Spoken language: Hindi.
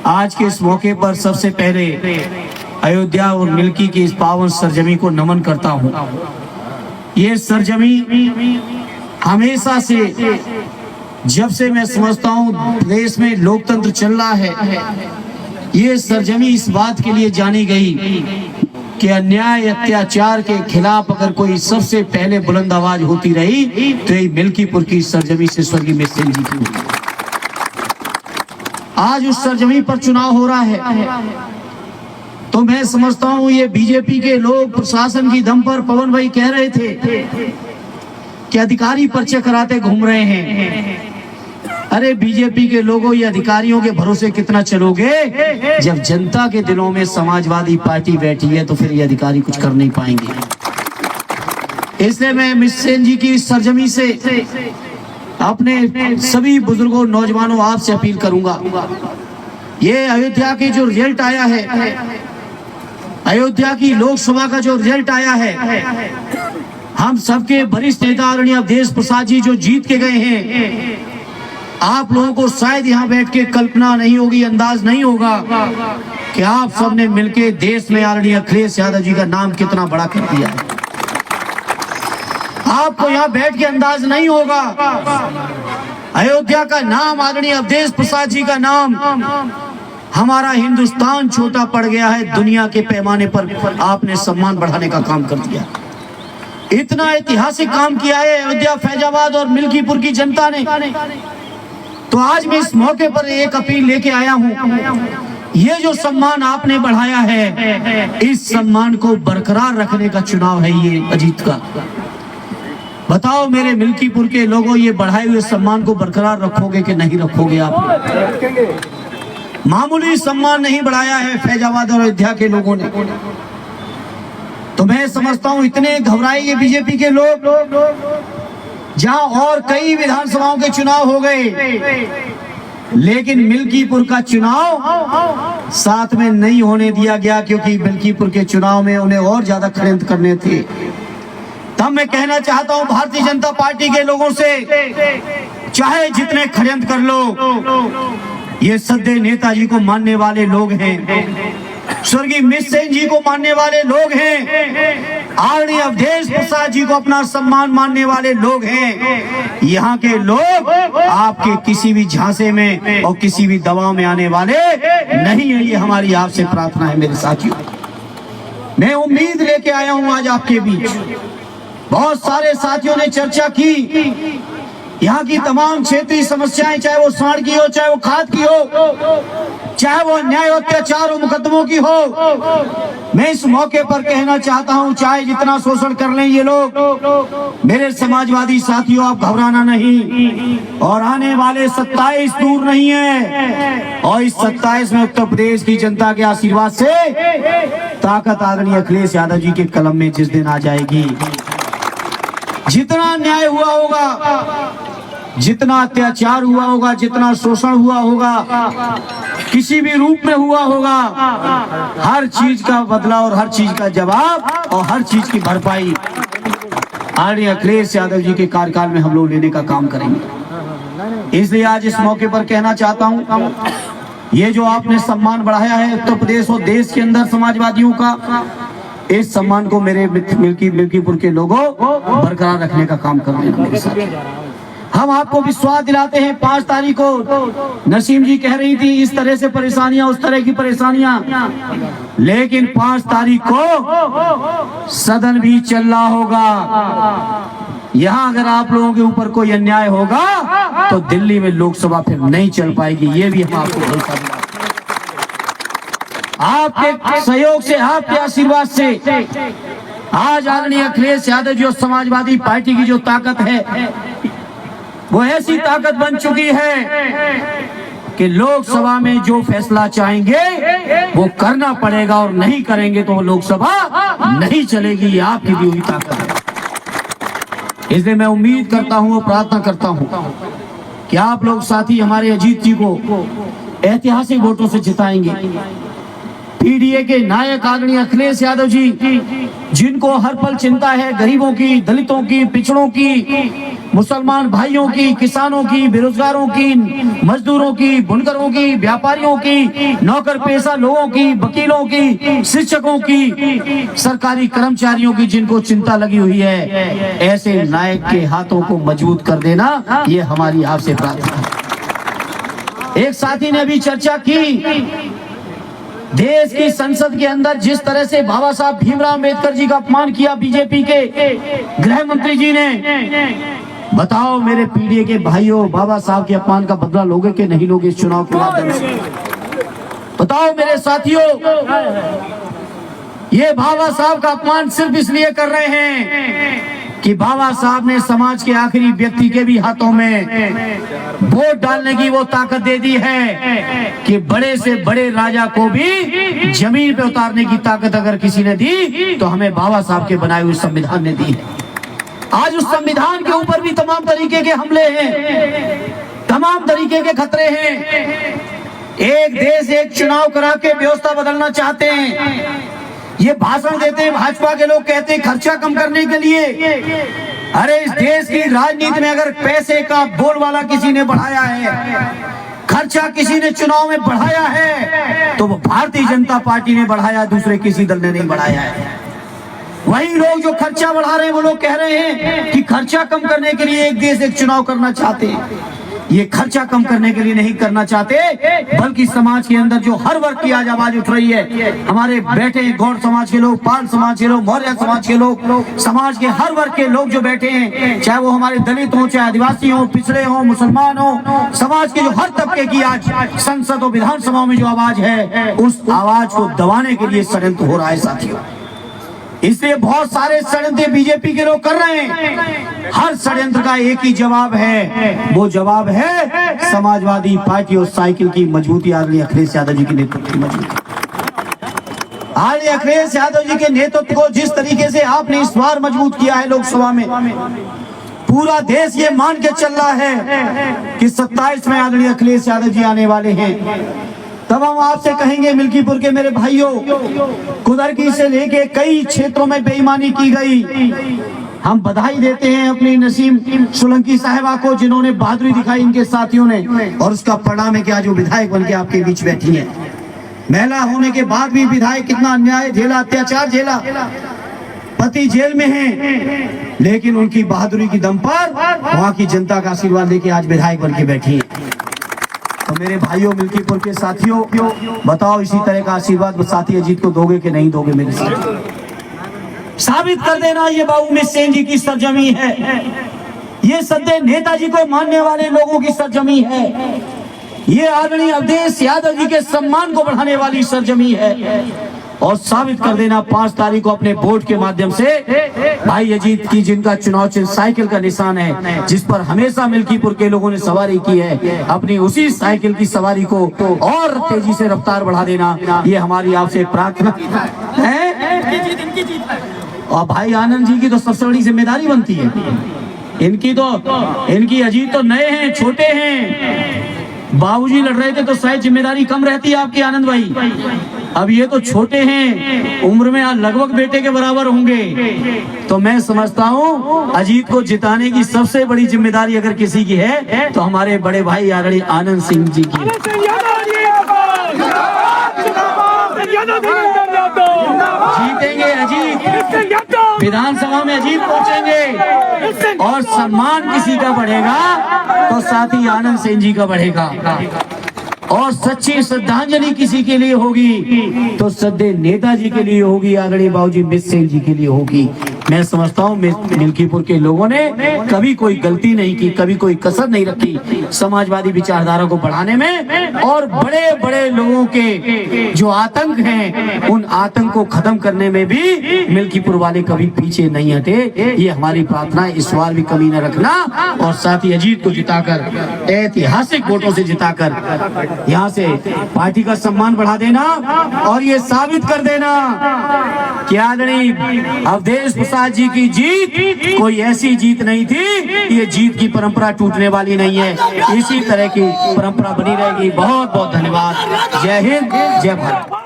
आज के इस मौके पर सबसे पहले अयोध्या और मिल्की की इस पावन सरजमी को नमन करता हूँ। ये सरजमी हमेशा से, जब से मैं समझता हूँ देश में लोकतंत्र चल रहा है, ये सरजमी इस बात के लिए जानी गई कि अन्याय अत्याचार के खिलाफ अगर कोई सबसे पहले बुलंद आवाज होती रही तो ये मिल्कीपुर की सरजमी से स्वर्गीय मिश्र जी की हुई। आज उस सरजमी पर चुनाव हो रहा है, तो मैं समझता हूँ ये बीजेपी के लोग प्रशासन की दम पर, पवन भाई कह रहे थे कि अधिकारी पर्चे कराते घूम रहे हैं। अरे बीजेपी के लोगों, ये अधिकारियों के भरोसे कितना चलोगे? जब जनता के दिलों में समाजवादी पार्टी बैठी है तो फिर ये अधिकारी कुछ कर नहीं पाएंगे। इसलिए मैं मिश्र जी की सरजमी से अपने सभी बुजुर्गों, नौजवानों, आपसे अपील करूंगा, ये अयोध्या की जो रिजल्ट आया है, अयोध्या की लोकसभा का जो रिजल्ट आया है, हम सबके वरिष्ठ नेता आदरणीय अवधेश प्रसाद जी जो जीत के गए हैं, आप लोगों को शायद यहाँ बैठ के कल्पना नहीं होगी, अंदाज नहीं होगा कि आप सबने मिलके देश में आदरणीय अखिलेश यादव जी का नाम कितना बड़ा कर दिया है। आपको यहाँ बैठ के अंदाज नहीं होगा, अयोध्या का नाम, आदरणीय अवधेश प्रसाद जी का नाम, हमारा हिंदुस्तान छोटा पड़ गया है। दुनिया के पैमाने पर आपने सम्मान बढ़ाने का काम कर दिया। इतना ऐतिहासिक काम किया है अयोध्या, फैजाबाद और मिल्कीपुर की जनता ने। तो आज मैं इस मौके पर एक अपील लेके आया हूँ, ये जो सम्मान आपने बढ़ाया है, इस सम्मान को बरकरार रखने का चुनाव है ये अजीत का। बताओ मेरे मिल्कीपुर के लोगों, ये बढ़ाए हुए सम्मान को बरकरार रखोगे कि नहीं रखोगे? आप मामूली सम्मान नहीं बढ़ाया है फैजाबाद और अयोध्या के लोगों ने। तो मैं समझता हूँ इतने घबराए ये बीजेपी के लोग, जहां और कई विधानसभाओं के चुनाव हो गए, लेकिन मिल्कीपुर का चुनाव साथ में नहीं होने दिया गया, क्योंकि मिल्कीपुर के चुनाव में उन्हें और ज्यादा षड्यंत्र करने थे। तब मैं कहना चाहता हूं भारतीय जनता पार्टी के लोगों से, चाहे जितने षड्यंत्र कर लो, ये सद्य नेताजी को मानने वाले लोग हैं, स्वर्गीय मिश्र जी को मानने वाले लोग हैं, आदरणीय अवधेश प्रसाद जी को अपना सम्मान मानने वाले लोग हैं। यहाँ के लोग आपके किसी भी झांसे में और किसी भी दबाव में आने वाले नहीं है। ये हमारी आपसे प्रार्थना है मेरे साथियों। मैं उम्मीद लेके आया हूँ आज आपके बीच। बहुत सारे साथियों ने चर्चा की, यहाँ की तमाम क्षेत्रीय समस्याएं, चाहे वो साढ़ की हो, चाहे वो खाद की हो, चाहे वो अन्याय अत्याचार और मुकदमों की हो। मैं इस मौके पर कहना चाहता हूं, चाहे जितना शोषण कर लें ये लोग, मेरे समाजवादी साथियों, आप घबराना नहीं। और आने वाले 27 दूर नहीं है, और इस 27 में उत्तर प्रदेश की जनता के आशीर्वाद से ताकत आदरणीय अखिलेश यादव जी के कलम में जिस दिन आ जाएगी, जितना अन्याय हुआ होगा, जितना अत्याचार हुआ होगा, जितना शोषण हुआ होगा, किसी भी रूप में हुआ होगा, हर चीज का बदला और हर चीज का जवाब और हर चीज की भरपाई आदरणीय अखिलेश यादव जी के कार्यकाल में हम लोग लेने का काम करेंगे। इसलिए आज इस मौके पर कहना चाहता हूं, ये जो आपने सम्मान बढ़ाया है उत्तर प्रदेश और देश के अंदर समाजवादियों का, इस सम्मान को मेरे मिल्कीपुर के लोगों बरकरार रखने का काम कर देना मेरे साथ। हम आपको विश्वास दिलाते हैं, 5 तारीख को नसीम जी कह रही थी इस तरह से परेशानियां, उस तरह की परेशानियां, लेकिन 5 तारीख को सदन भी चल रहा होगा। यहाँ अगर आप लोगों के ऊपर कोई अन्याय होगा तो दिल्ली में लोकसभा फिर नहीं चल पाएगी। ये भी हम आपको भरोसा दिलाते हैं। आपके सहयोग से, आपके आशीर्वाद से आज आदरणीय अखिलेश यादव जी और समाजवादी पार्टी की जो ताकत है, वो ऐसी ताकत बन चुकी है कि लोकसभा में जो फैसला चाहेंगे वो करना पड़ेगा, और नहीं करेंगे तो वो लोकसभा नहीं चलेगी। ये आपकी दी हुई ताकत है। इसलिए मैं उम्मीद करता हूँ और प्रार्थना करता हूँ कि आप लोग साथी हमारे अजीत जी को ऐतिहासिक वोटों से जिताएंगे। पीडीए के नायक आदरणीय अखिलेश यादव जी जिनको हर पल चिंता है गरीबों की, दलितों की, पिछड़ों की, मुसलमान भाइयों की, किसानों की, बेरोजगारों की, मजदूरों की, बुनकरों की, व्यापारियों की, नौकर पेशा लोगों की, वकीलों की, शिक्षकों की, सरकारी कर्मचारियों की, जिनको चिंता लगी हुई है, ऐसे नायक के हाथों को मजबूत कर देना, ये हमारी आपसे प्रार्थना है। एक साथी ने भी चर्चा की, देश की संसद के अंदर जिस तरह से बाबा साहब भीमराव अंबेडकर जी का अपमान किया बीजेपी के गृह मंत्री जी ने, बताओ मेरे पीढ़ी के भाइयों, बाबा साहब के अपमान का बदला लोगे कि नहीं लोगे इस चुनाव के माध्यम से? बताओ मेरे साथियों, ये बाबा साहब का अपमान सिर्फ इसलिए कर रहे हैं कि बाबा साहब ने समाज के आखिरी व्यक्ति के भी हाथों में वोट डालने की वो ताकत दे दी है कि बड़े से बड़े राजा को भी जमीन पे उतारने की ताकत अगर किसी ने दी तो हमें बाबा साहब के बनाए हुए संविधान ने दी है। आज उस संविधान के ऊपर भी तमाम तरीके के हमले हैं, तमाम तरीके के खतरे हैं। एक देश एक चुनाव करा के व्यवस्था बदलना चाहते हैं। ये भाषण देते हैं भाजपा के लोग, कहते हैं खर्चा कम करने के लिए। अरे इस देश की राजनीति में अगर पैसे का बोलबाला किसी ने बढ़ाया है, खर्चा किसी ने चुनाव में बढ़ाया है, तो वो भारतीय जनता पार्टी ने बढ़ाया, दूसरे किसी दल ने नहीं बढ़ाया है। वही लोग जो खर्चा बढ़ा रहे हैं वो लोग कह रहे हैं कि खर्चा कम करने के लिए एक देश एक चुनाव करना चाहते हैं। ये खर्चा कम करने के लिए नहीं करना चाहते, बल्कि समाज के अंदर जो हर वर्ग की आज आवाज उठ रही है, हमारे बैठे गौड़ समाज के लोग, पाल समाज के लोग, मौर्य समाज के लोग, समाज के हर वर्ग के लोग जो बैठे हैं, चाहे वो हमारे दलित हो, चाहे आदिवासी हो, पिछड़े हो, मुसलमान हो, समाज के जो हर तबके की आज संसद और विधानसभा में जो आवाज है, उस आवाज को दबाने के लिए षड्यंत्र हो रहा है साथियों। इसलिए बहुत सारे षड्यंत्र बीजेपी के लोग कर रहे हैं। हर षड्यंत्र का एक ही जवाब है, वो जवाब है समाजवादी पार्टी और साइकिल की मजबूती, आदरणीय अखिलेश यादव जी के नेतृत्व की मजबूती। आदरणीय अखिलेश यादव जी के नेतृत्व को जिस तरीके से आपने इस बार मजबूत किया है लोकसभा में, पूरा देश ये मान के चल रहा है कि 27 में आदरणीय अखिलेश यादव जी आने वाले हैं। तब हम आपसे कहेंगे मिल्कीपुर के मेरे भाइयों, कुदरकी से लेके कई क्षेत्रों में बेईमानी की गई। हम बधाई देते हैं अपनी नसीम सोलंकी साहिबा को, जिन्होंने बहादुरी दिखाई इनके साथियों ने, और उसका परिणाम है कि आज वो विधायक बन के आपके बीच बैठी है। महिला होने के बाद भी विधायक कितना अन्याय झेला, अत्याचार झेला, पति जेल में है, लेकिन उनकी बहादुरी की दम पर वहाँ की जनता का आशीर्वाद लेके आज विधायक बन के बैठी है। तो मेरे भाइयों, मिल्कीपुर के साथियों, बताओ इसी तरह का आशीर्वाद साथी अजीत को दोगे कि नहीं दोगे? मेरे साथ साबित कर देना ये बाबू मिस सेन जी की सरजमी है, ये सदैव नेताजी को मानने वाले लोगों की सरजमी है, ये आदरणीय अवधेश यादव जी के सम्मान को बढ़ाने वाली सरजमी है। और साबित कर देना 5 तारीख को अपने वोट के माध्यम से भाई अजीत की, जिनका चुनाव चिन्ह साइकिल का निशान है, जिस पर हमेशा मिल्कीपुर के लोगों ने सवारी की है, अपनी उसी साइकिल की सवारी को और तेजी से रफ्तार बढ़ा देना, ये हमारी आपसे प्रार्थना है। और भाई आनंद जी की तो सबसे बड़ी जिम्मेदारी बनती है, इनकी अजीत तो नए हैं, छोटे हैं, बाबूजी लड़ रहे थे तो शायद जिम्मेदारी कम रहती है आपकी आनंद भाई। अब ये तो छोटे हैं, उम्र में लगभग बेटे के बराबर होंगे, तो मैं समझता हूँ अजीत को जिताने की सबसे बड़ी जिम्मेदारी अगर किसी की है तो हमारे बड़े भाई आदरणीय आनंद सिंह जी की। जीतेंगे अजीत, विधानसभा में अजीत पहुंचेंगे, और सम्मान किसी का बढ़ेगा तो साथी आनंद सिंह जी का बढ़ेगा, और सच्ची श्रद्धांजलि किसी के लिए होगी तो सदैव नेताजी के लिए होगी, आदरणीय बाबूजी मिस सेन जी के लिए होगी। मैं समझता हूँ मिल्कीपुर के लोगों ने कभी कोई गलती नहीं की, कभी कोई कसर नहीं रखी समाजवादी विचारधारा को बढ़ाने में, और बड़े बड़े लोगों के जो आतंक हैं उन आतंक को खत्म करने में भी मिल्कीपुर वाले कभी पीछे नहीं हटे। ये हमारी प्रार्थना है, इस बार भी कमी न रखना, और साथ ही अजीत को जिताकर, ऐतिहासिक वोटों से जिताकर यहाँ से पार्टी का सम्मान बढ़ा देना, और ये साबित कर देना कि आदरणीय अवधेश प्रसाद जी की जीत कोई ऐसी जीत नहीं थी, ये जीत की परंपरा टूटने वाली नहीं है, इसी तरह की परंपरा बनी रहेगी। बहुत बहुत धन्यवाद। जय हिंद, जय भारत।